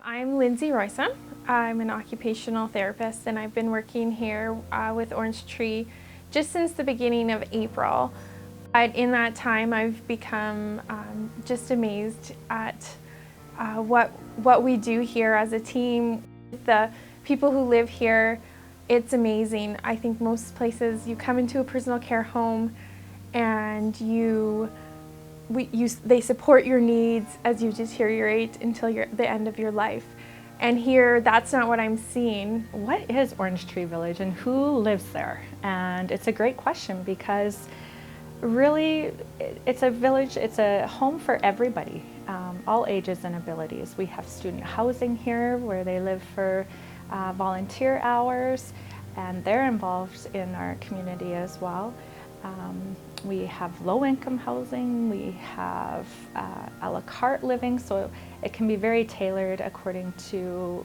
I'm Lindsay Royson. I'm an occupational therapist and I've been working here with Orange Tree just since the beginning of April. In that time I've become just amazed at what we do here as a team. The people who live here, it's amazing. I think most places you come into a personal care home and they support your needs as you deteriorate until the end of your life. And here, that's not what I'm seeing. What is Orange Tree Village and who lives there? And it's a great question because really it's a village, it's a home for everybody, all ages and abilities. We have student housing here where they live for volunteer hours, and they're involved in our community as well. We have low-income housing, we have a la carte living, so it can be very tailored according to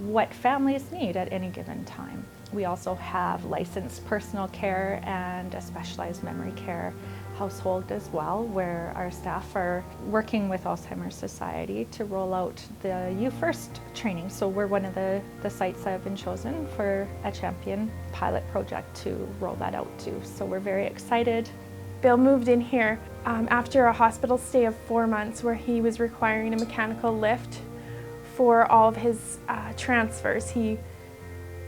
what families need at any given time. We also have licensed personal care and a specialized memory care household as well, where our staff are working with Alzheimer's Society to roll out the You First training. So we're one of the sites that have been chosen for a champion pilot project to roll that out to. So we're very excited. Bill moved in here after a hospital stay of 4 months where he was requiring a mechanical lift for all of his transfers. He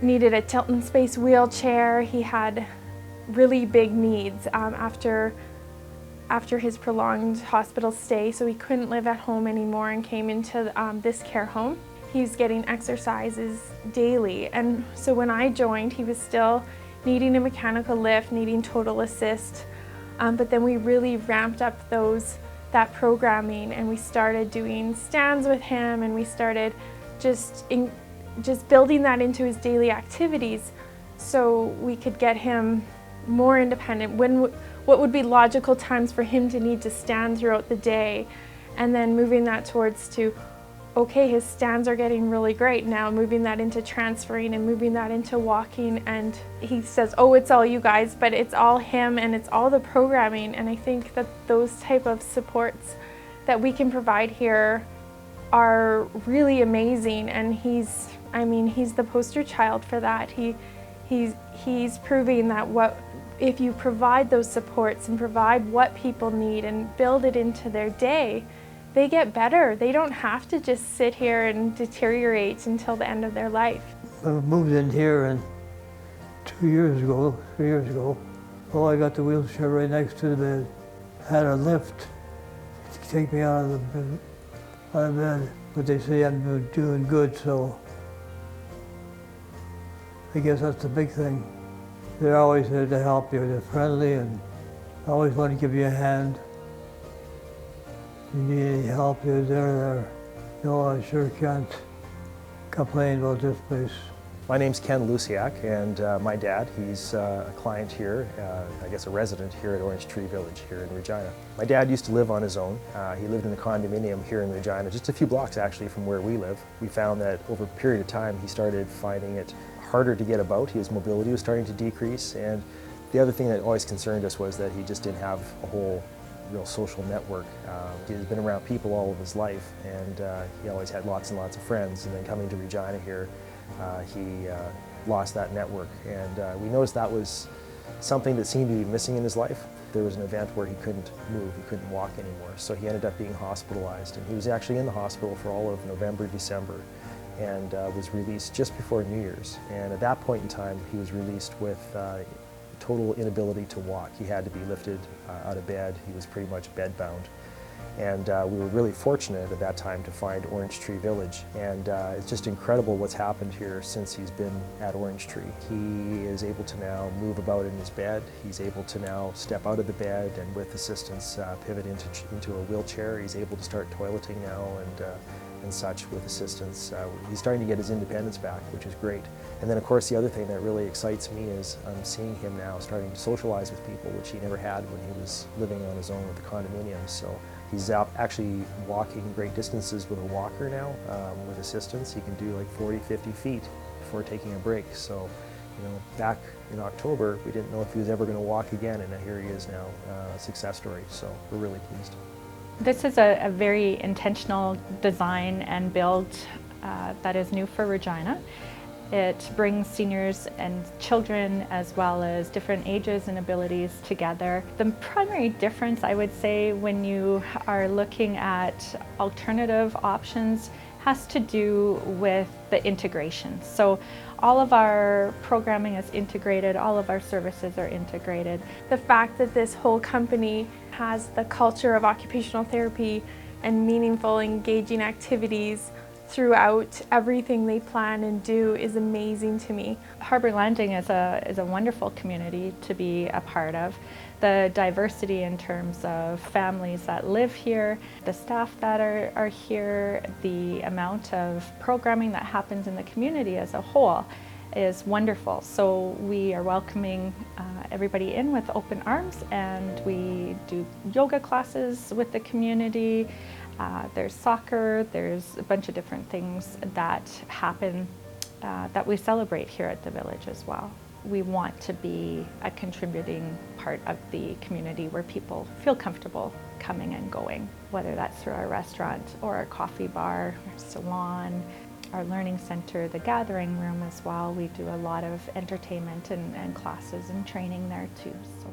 needed a tilt-in space wheelchair. He had really big needs after his prolonged hospital stay, so he couldn't live at home anymore and came into this care home. He's getting exercises daily, and so when I joined, he was still needing a mechanical lift, needing total assist, but then we really ramped up that programming, and we started doing stands with him, and we started just building that into his daily activities so we could get him more independent. What would be logical times for him to need to stand throughout the day, and then moving that towards to, okay, his stands are getting really great now, moving that into transferring and moving that into walking. And he says, oh, it's all you guys, but it's all him and it's all the programming. And I think that those type of supports that we can provide here are really amazing, and he's the poster child for that. He's proving that if you provide those supports and provide what people need and build it into their day, they get better. They don't have to just sit here and deteriorate until the end of their life. I moved in here and 3 years ago. Oh, I got the wheelchair right next to the bed. Had a lift to take me out of the bed. But they say I'm doing good, so I guess that's the big thing. They're always there to help you. They're friendly and always want to give you a hand. If you need any help, they're there. No, I sure can't complain about this place. My name's Ken Luciak, and my dad, he's a client here, I guess a resident here at Orange Tree Village here in Regina. My dad used to live on his own. He lived in a condominium here in Regina, just a few blocks actually from where we live. We found that over a period of time he started finding it harder to get about. His mobility was starting to decrease, and the other thing that always concerned us was that he just didn't have a whole real social network. He's been around people all of his life, and he always had lots and lots of friends, and then coming to Regina here, he lost that network, and we noticed that was something that seemed to be missing in his life. There was an event where he couldn't move, he couldn't walk anymore, so he ended up being hospitalized, and he was actually in the hospital for all of November, December, and was released just before New Year's. And at that point in time, he was released with total inability to walk. He had to be lifted out of bed. He was pretty much bedbound. And we were really fortunate at that time to find Orange Tree Village. And it's just incredible what's happened here since he's been at Orange Tree. He is able to now move about in his bed. He's able to now step out of the bed and with assistance pivot into a wheelchair. He's able to start toileting now and such with assistance. He's starting to get his independence back, which is great. And then of course the other thing that really excites me is I'm seeing him now starting to socialize with people, which he never had when he was living on his own with the condominium. So he's out actually walking great distances with a walker now, with assistance. He can do like 40, 50 feet before taking a break. So, you know, back in October, we didn't know if he was ever going to walk again, and here he is now, a success story. So we're really pleased. This is a very intentional design and build that is new for Regina. It brings seniors and children as well as different ages and abilities together. The primary difference, I would say, when you are looking at alternative options has to do with the integration. So all of our programming is integrated, all of our services are integrated. The fact that this whole company has the culture of occupational therapy and meaningful, engaging activities throughout everything they plan and do is amazing to me. Harbour Landing is a wonderful community to be a part of. The diversity in terms of families that live here, the staff that are here, the amount of programming that happens in the community as a whole is wonderful. So we are welcoming everybody in with open arms, and we do yoga classes with the community. There's soccer, there's a bunch of different things that happen that we celebrate here at the village as well. We want to be a contributing part of the community where people feel comfortable coming and going, whether that's through our restaurant or our coffee bar, our salon, our learning center, the gathering room as well. We do a lot of entertainment and classes and training there too. So.